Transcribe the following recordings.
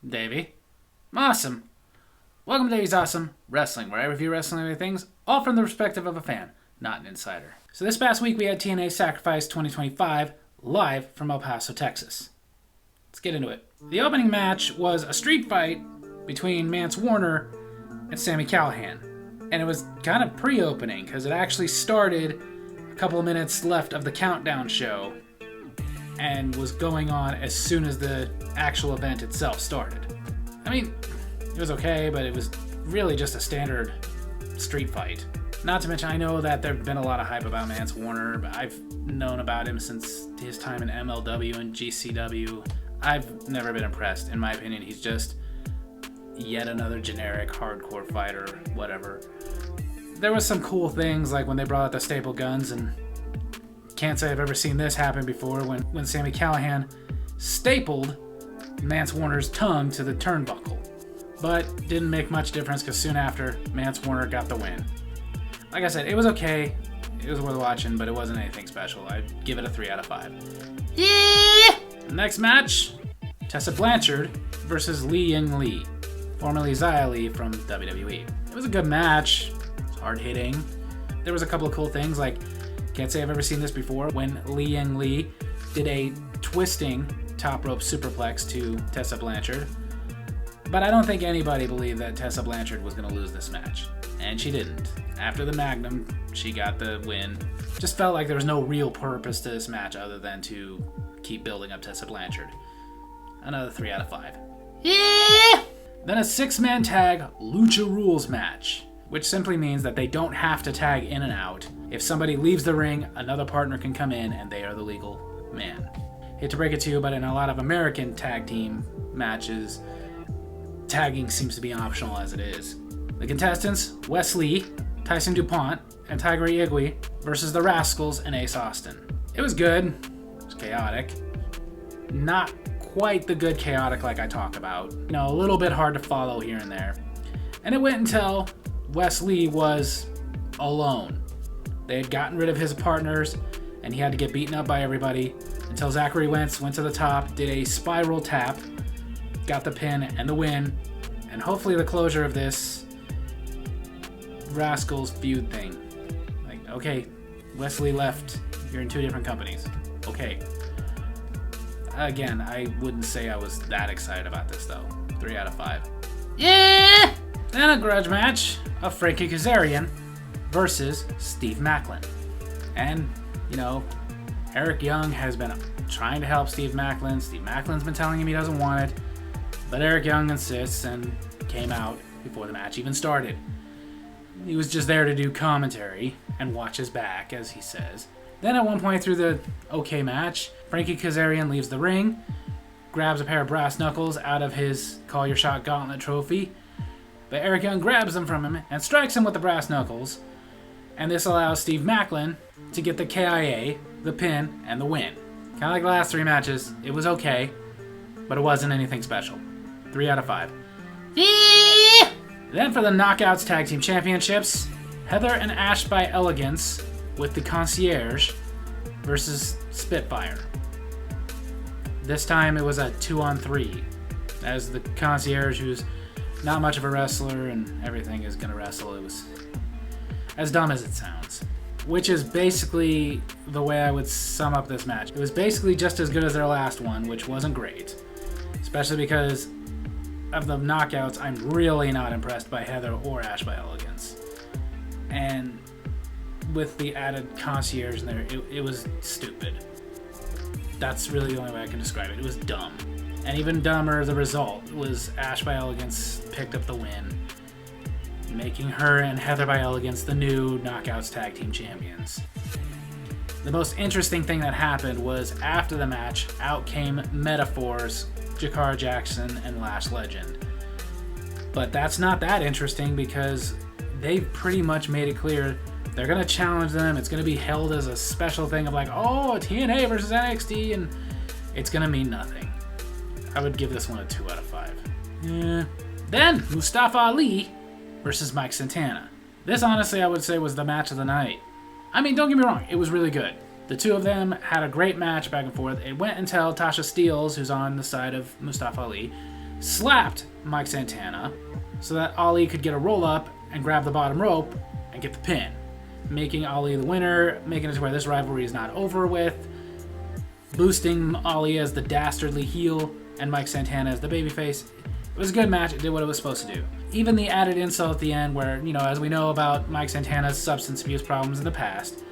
Davy. Awesome. Welcome to Davy's Awesome Wrestling, where I review wrestling things, all from the perspective of a fan, not an insider. So this past week we had TNA Sacrifice 2025 live from El Paso, Texas. Let's get into it. The opening match was a street fight between Mance Warner and Sami Callihan. And it was kind of pre-opening, because it actually started a couple of minutes left of the countdown show and was going on as soon as the actual event itself started. I mean, it was okay, but it was really just a standard street fight. Not to mention, I know that there's been a lot of hype about Mance Warner, but I've known about him since his time in MLW and GCW. I've never been impressed. In my opinion, he's just yet another generic hardcore fighter, whatever. There was some cool things, like when they brought out the staple guns, and can't say I've ever seen this happen before, when Sami Callihan stapled Mance Warner's tongue to the turnbuckle. But didn't make much difference, because soon after, Mance Warner got the win. Like I said, it was okay. It was worth watching, but it wasn't anything special. I'd give it a 3 out of 5. Yeah! Next match, Tessa Blanchard versus Li Ying Li, formerly Xia Li from WWE. It was a good match. It was hard-hitting. There was a couple of cool things, like, can't say I've ever seen this before, when Li Ying Li did a twisting top rope superplex to Tessa Blanchard. But I don't think anybody believed that Tessa Blanchard was going to lose this match. And she didn't. After the Magnum, she got the win. Just felt like there was no real purpose to this match other than to keep building up Tessa Blanchard. Another 3 out of 5. Yeah! Then a 6-man tag Lucha Rules match, which simply means that they don't have to tag in and out. If somebody leaves the ring, another partner can come in and they are the legal man. Hate to break it to you, but in a lot of American tag team matches, tagging seems to be optional as it is. The contestants, Wes Lee, Tyson DuPont, and Tiger Igwe versus the Rascals and Ace Austin. It was good. It was chaotic. Not quite the good chaotic like I talk about. You know, a little bit hard to follow here and there. And it went until Wes Lee was alone. They had gotten rid of his partners, and he had to get beaten up by everybody until Zachary Wentz went to the top, did a spiral tap, got the pin and the win, and hopefully the closure of this Rascals feud thing. Like, okay, Wesley left, you're in 2 different companies. Okay. Again, I wouldn't say I was that excited about this though. 3 out of 5. Yeah! Then a grudge match of Frankie Kazarian versus Steve Maclin. And, you know, Eric Young has been trying to help Steve Maclin. Steve Maclin's been telling him he doesn't want it. But Eric Young insists and came out before the match even started. He was just there to do commentary and watch his back, as he says. Then at one point through the okay match, Frankie Kazarian leaves the ring, grabs a pair of brass knuckles out of his Call Your Shot Gauntlet trophy, but Eric Young grabs them from him and strikes him with the brass knuckles, and this allows Steve Maclin to get the KIA, the pin, and the win. Kind of like the last 3 matches, it was okay, but it wasn't anything special. 3 out of 5. Then for the Knockouts Tag Team Championships, Heather and Ash by Elegance with the Concierge versus Spitfire. This time it was a 2-on-3, as the Concierge, who's not much of a wrestler and everything, is going to wrestle. It was as dumb as it sounds, which is basically the way I would sum up this match. It was basically just as good as their last one, which wasn't great, especially because of the knockouts. I'm really not impressed by Heather or Ash by Elegance. And with the added Concierge in there, it was stupid. That's really the only way I can describe it. It was dumb. And even dumber, the result was Ash by Elegance picked up the win, making her and Heather by Elegance the new Knockouts Tag Team Champions. The most interesting thing that happened was after the match, out came Metaphors, Jakar Jackson, and Lash Legend. But that's not that interesting, because they've pretty much made it clear they're going to challenge them. It's going to be held as a special thing of like, oh, TNA versus NXT, and it's going to mean nothing. I would give this one a 2 out of 5. Yeah. Then, Mustafa Ali versus Mike Santana. This, honestly, I would say was the match of the night. I mean, don't get me wrong, it was really good. The two of them had a great match back and forth. It went until Tasha Steelz, who's on the side of Mustafa Ali, slapped Mike Santana so that Ali could get a roll-up and grab the bottom rope and get the pin, making Ali the winner, making it to where this rivalry is not over with, boosting Ali as the dastardly heel and Mike Santana as the babyface. It was a good match. It did what it was supposed to do. Even the added insult at the end where, as we know about Mike Santana's substance abuse problems in the past,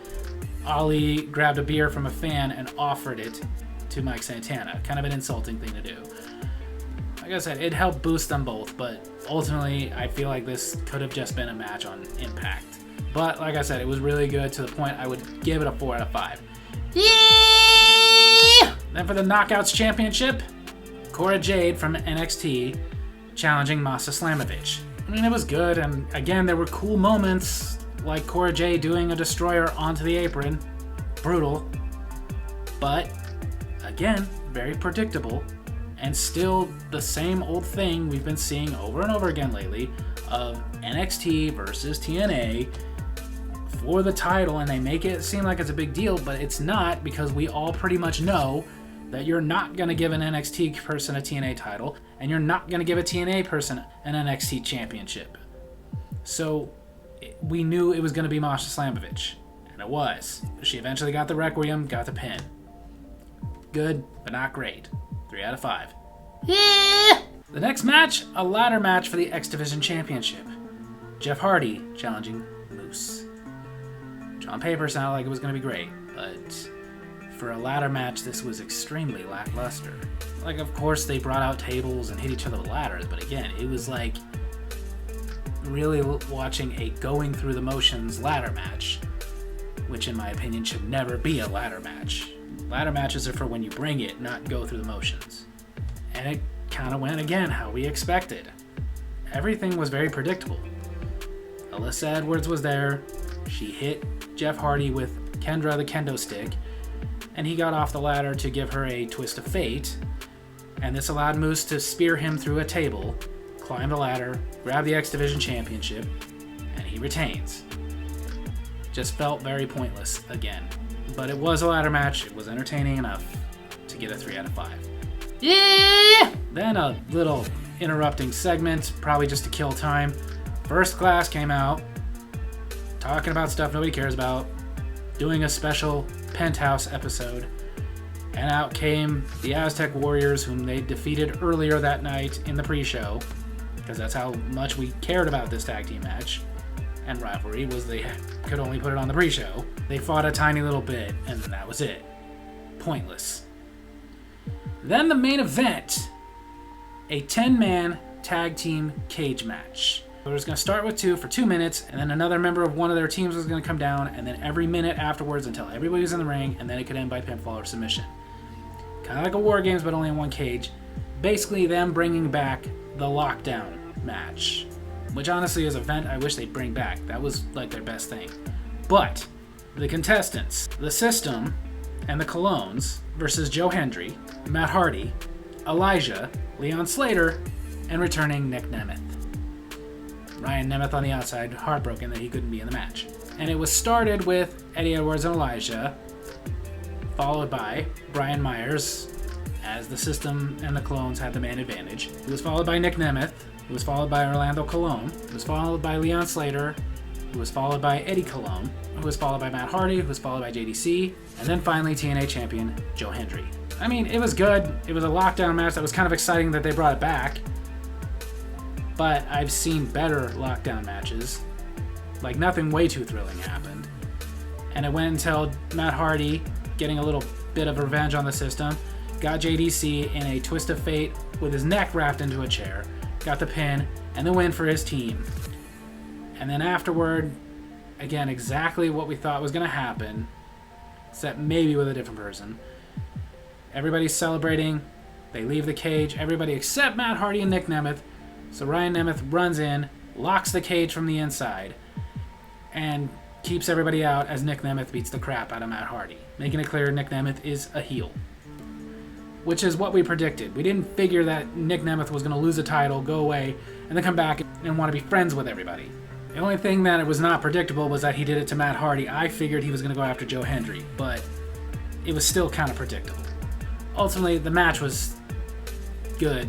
Ali grabbed a beer from a fan and offered it to Mike Santana. Kind of an insulting thing to do. Like I said, it helped boost them both, but ultimately I feel like this could have just been a match on Impact. But like I said, it was really good to the point I would give it a 4 out of 5. Yeah! Then for the Knockouts Championship, Cora Jade from NXT challenging Masa Slamovich. I mean, it was good, and again, there were cool moments, like Cora Jade doing a destroyer onto the apron. Brutal. But, again, very predictable, and still the same old thing we've been seeing over and over again lately of NXT versus TNA for the title, and they make it seem like it's a big deal, but it's not, because we all pretty much know that you're not going to give an NXT person a TNA title, and you're not going to give a TNA person an NXT championship. So we knew it was going to be Masha Slamovich, and it was. She eventually got the Requiem, got the pin. Good, but not great. 3 out of 5. Yeah! The next match, a ladder match for the X Division Championship. Jeff Hardy challenging Moose. Which on paper sounded like it was going to be great, but for a ladder match, this was extremely lackluster. Like, of course, they brought out tables and hit each other with ladders, but again, it was like really watching a going through the motions ladder match, which in my opinion should never be a ladder match. Ladder matches are for when you bring it, not go through the motions. And it kind of went again how we expected. Everything was very predictable. Alyssa Edwards was there. She hit Jeff Hardy with Kendra the kendo stick, and he got off the ladder to give her a twist of fate, and this allowed Moose to spear him through a table, climb the ladder, grab the X Division Championship, and he retains. Just felt very pointless again. But it was a ladder match. It was entertaining enough to get a 3 out of 5. Yeah! Then a little interrupting segment, probably just to kill time. First Class came out, talking about stuff nobody cares about, doing a special Penthouse episode, and out came the Aztec Warriors, whom they defeated earlier that night in the pre-show, because that's how much we cared about this tag team match and rivalry, was they could only put it on the pre-show. They fought a tiny little bit, and that was it. Pointless. Then the main event, a 10-man tag team cage match. It was going to start with 2 for 2 minutes, and then another member of one of their teams was going to come down, and then every minute afterwards until everybody was in the ring, and then it could end by pinfall or submission. Kind of like a War Games, but only in one cage. Basically them bringing back the Lockdown match, which honestly is an event I wish they'd bring back. That was like their best thing. But the contestants, the System and the Colognes versus Joe Hendry, Matt Hardy, Elijah, Leon Slater, and returning Nick Nemeth. Ryan Nemeth on the outside, heartbroken that he couldn't be in the match. And it was started with Eddie Edwards and Elijah, followed by Brian Myers, as the System and the Colognes had the man advantage. It was followed by Nick Nemeth. It was followed by Orlando Colon. It was followed by Leon Slater. It was followed by Eddie Colon. It was followed by Matt Hardy. It was followed by JDC. And then finally TNA champion Joe Hendry. I mean, it was good. It was a lockdown match that was kind of exciting that they brought it back. But I've seen better lockdown matches. Like, nothing way too thrilling happened. And it went until Matt Hardy, getting a little bit of revenge on the System, got JDC in a twist of fate with his neck wrapped into a chair, got the pin, and the win for his team. And then afterward, again, exactly what we thought was going to happen, except maybe with a different person. Everybody's celebrating. They leave the cage. Everybody except Matt Hardy and Nick Nemeth. So Ryan Nemeth runs in, locks the cage from the inside, and keeps everybody out as Nick Nemeth beats the crap out of Matt Hardy, making it clear Nick Nemeth is a heel. Which is what we predicted. We didn't figure that Nick Nemeth was going to lose a title, go away, and then come back and want to be friends with everybody. The only thing that it was not predictable was that he did it to Matt Hardy. I figured he was going to go after Joe Hendry, but it was still kind of predictable. Ultimately, the match was good.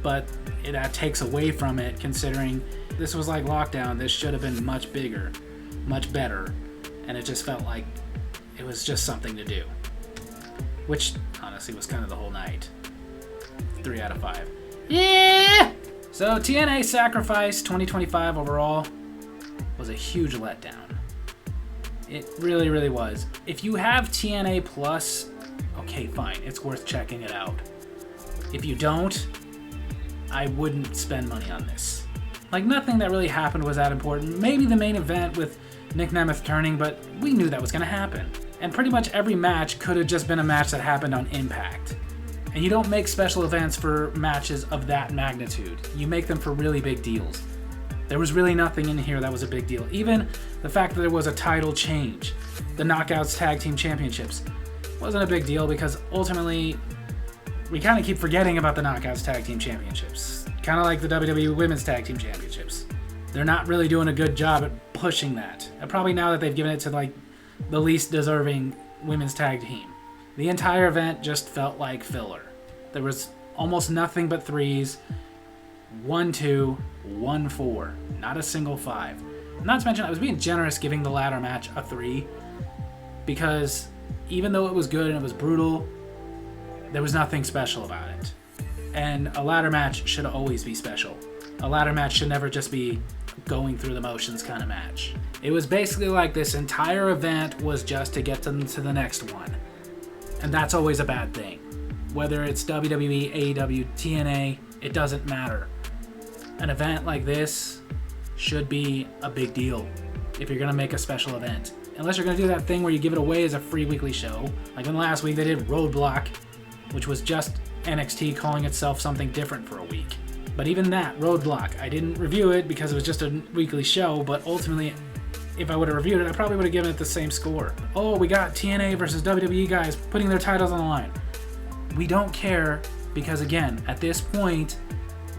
but that takes away from it, considering this was like Lockdown. This should have been much bigger, much better, and it just felt like it was just something to do, which honestly was kind of the whole night. 3 out of 5. Yeah! So TNA Sacrifice 2025 overall was a huge letdown. It really, really was. If you have TNA Plus, okay, fine. It's worth checking it out. If you don't, I wouldn't spend money on this. Like, nothing that really happened was that important. Maybe the main event with Nick Nemeth turning, but we knew that was going to happen. And pretty much every match could have just been a match that happened on Impact. And you don't make special events for matches of that magnitude. You make them for really big deals. There was really nothing in here that was a big deal. Even the fact that there was a title change. The Knockouts Tag Team Championships wasn't a big deal because ultimately we kind of keep forgetting about the Knockouts Tag Team Championships. Kind of like the WWE Women's Tag Team Championships. They're not really doing a good job at pushing that. And probably now that they've given it to like the least deserving women's tag team. The entire event just felt like filler. There was almost nothing but 3s. 1-2, 1-4. Not a single 5. Not to mention, I was being generous giving the ladder match a 3 because even though it was good and it was brutal, there was nothing special about it. And a ladder match should always be special. A ladder match should never just be going through the motions kind of match. It was basically like this entire event was just to get them to the next one. And that's always a bad thing. Whether it's WWE, AEW, TNA, it doesn't matter. An event like this should be a big deal if you're going to make a special event. Unless you're going to do that thing where you give it away as a free weekly show. Like when last week they did Roadblock, which was just NXT calling itself something different for a week. But even that, Roadblock, I didn't review it because it was just a weekly show, but ultimately, if I would have reviewed it, I probably would have given it the same score. Oh, we got TNA versus WWE guys putting their titles on the line. We don't care because, again, at this point,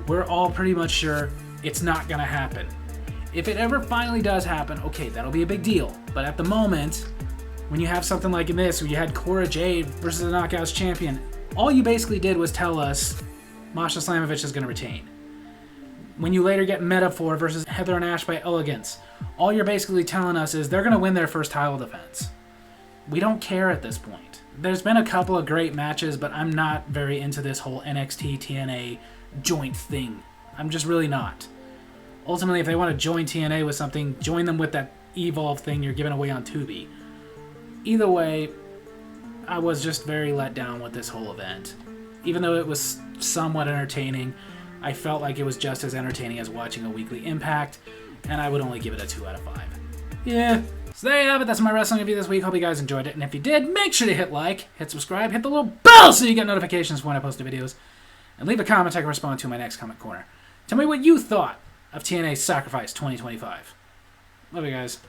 we're all pretty much sure it's not going to happen. If it ever finally does happen, okay, that'll be a big deal. But at the moment, when you have something like this, where you had Cora Jade versus the Knockouts champion, all you basically did was tell us Masha Slamovich is going to retain. When you later get Metaphor versus Heather and Ash by Elegance, all you're basically telling us is they're going to win their first title defense. We don't care at this point. There's been a couple of great matches, but I'm not very into this whole NXT TNA joint thing. I'm just really not. Ultimately, if they want to join TNA with something, join them with that Evolve thing you're giving away on Tubi. Either way, I was just very let down with this whole event. Even though it was somewhat entertaining, I felt like it was just as entertaining as watching a weekly Impact, and I would only give it a 2 out of 5. Yeah. So there you have it. That's my wrestling review this week. Hope you guys enjoyed it. And if you did, make sure to hit like, hit subscribe, hit the little bell so you get notifications when I post the videos. And leave a comment I can respond to in my next comment corner. Tell me what you thought of TNA Sacrifice 2025. Love you guys.